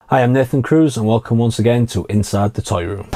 Hi, I'm Nathan Cruz and welcome once again to Inside the Toy Room.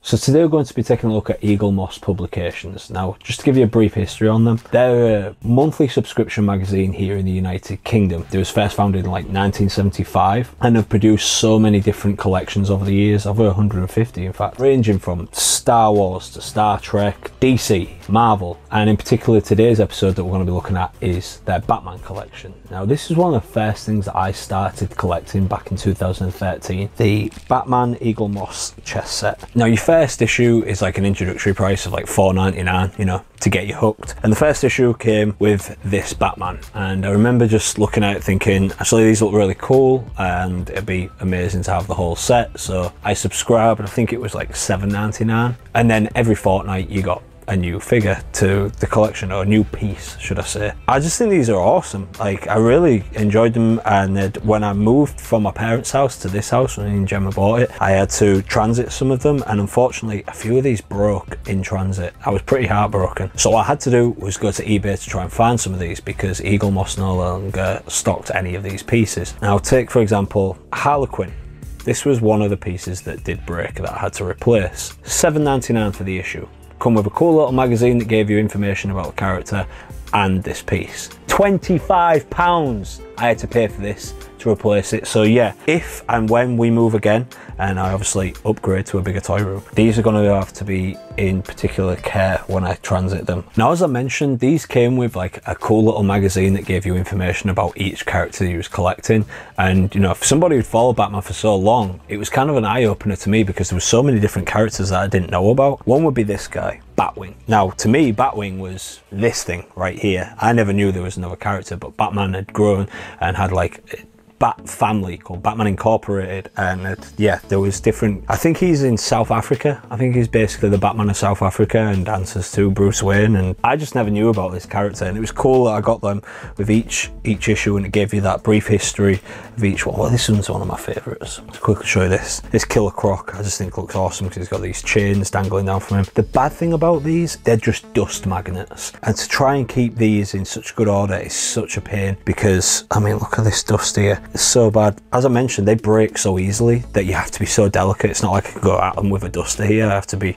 So today we're going to be taking a look at Eaglemoss publications. Now, just to give you a brief history on them, they're a monthly subscription magazine here in the United Kingdom. They was first founded in like 1975 and have produced so many different collections over the years, over 150 in fact, ranging from Star Wars to Star Trek, DC, Marvel, and in particular today's episode that we're going to be looking at is their Batman collection. Now, this is one of the first things that I started collecting back in 2013, the Batman Eaglemoss chess set. Now, your first issue is like an introductory price of like $4.99, you know, to get you hooked. And the first issue came with this Batman. And I remember just looking at it thinking, actually these look really cool and it'd be amazing to have the whole set. So I subscribed, and I think it was like $7.99. And then every fortnight you got a new figure to the collection, or a new piece should I say. I just think these are awesome. Like, I really enjoyed them, and when I moved from my parents' house to this house when me and Gemma bought it, I had to transit some of them, and unfortunately a few of these broke in transit. I was pretty heartbroken. So what I had to do was go to eBay to try and find some of these, because Eaglemoss no longer stocked any of these pieces. Now take for example Harlequin. This was one of the pieces that did break that I had to replace. $7.99 for the issue. Come with a cool little magazine that gave you information about the character and this piece. £25 I had to pay for this to replace it. So yeah, if and when we move again and I obviously upgrade to a bigger toy room, these are going to have to be in particular care when I transit them. Now, as I mentioned, these came with like a cool little magazine that gave you information about each character you was collecting. And you know, for somebody who'd followed Batman for so long, it was kind of an eye-opener to me, because there were so many different characters that I didn't know about. One would be this guy, Batwing. Now to me, Batwing was this thing right here. I never knew there was another character, but Batman had grown and had like Bat family called Batman Incorporated, and yeah, there was different. I think he's in South Africa. I think he's basically the Batman of South Africa and answers to Bruce Wayne, and I just never knew about this character, and it was cool that I got them with each issue, and it gave you that brief history of each one. Well, this one's one of my favorites. Let's quickly show you this Killer Croc. I just think looks awesome because he's got these chains dangling down from him. The bad thing about these, they're just dust magnets, and to try and keep these in such good order is such a pain, because I mean, look at this dust here. It's so bad. As I mentioned, they break so easily that you have to be so delicate. It's not like I can go at them with a duster here. I have to be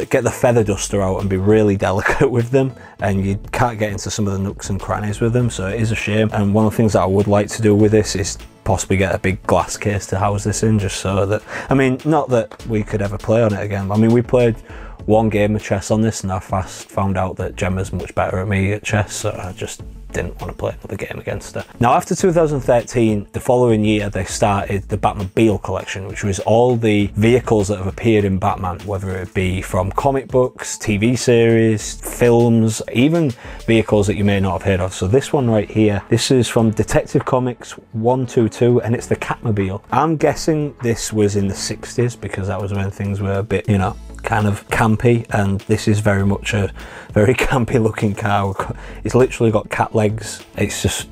get the feather duster out and be really delicate with them, and you can't get into some of the nooks and crannies with them, so it is a shame. And one of the things that I would like to do with this is possibly get a big glass case to house this in, just so that, I mean, not that we could ever play on it again. I mean, we played one game of chess on this and I fast found out that Gemma's much better at me at chess, so I just didn't want to play another game against her. Now, after 2013, the following year, they started the Batmobile Collection, which was all the vehicles that have appeared in Batman, whether it be from comic books, TV series, films, even vehicles that you may not have heard of. So this one right here, this is from Detective Comics 122, and it's the Catmobile. I'm guessing this was in the 60s, because that was when things were a bit, you know, kind of campy, and this is very much a very campy looking car. It's literally got cat legs. It's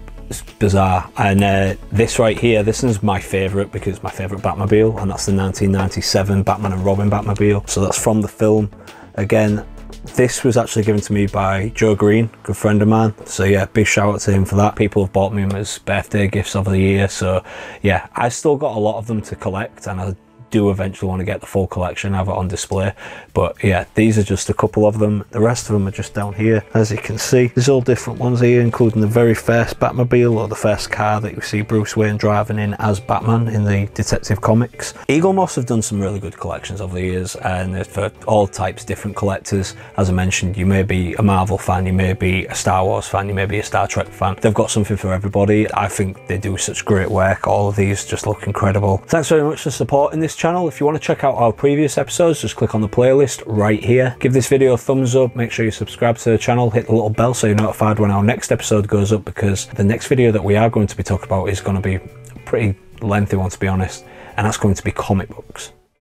bizarre. And this right here, this is my favorite, because it's my favorite Batmobile, and that's the 1997 Batman and Robin Batmobile. So that's from the film. Again, this was actually given to me by Joe Green, good friend of mine. So yeah, big shout out to him for that. People have bought me them as birthday gifts over the year. So yeah, I still got a lot of them to collect, and I do eventually want to get the full collection, have it on display. But yeah, these are just a couple of them. The rest of them are just down here, as you can see. There's all different ones here, including the very first Batmobile, or the first car that you see Bruce Wayne driving in as Batman in the Detective Comics. Eaglemoss have done some really good collections over the years, and for all types, different collectors. As I mentioned, you may be a Marvel fan, you may be a Star Wars fan, you may be a Star Trek fan. They've got something for everybody. I think they do such great work. All of these just look incredible. Thanks very much for supporting this channel. If you want to check out our previous episodes, just click on the playlist right here. Give this video a thumbs up, make sure you subscribe to the channel, hit the little bell so you're notified when our next episode goes up, because the next video that we are going to be talking about is going to be a pretty lengthy one, to be honest, and that's going to be comic books.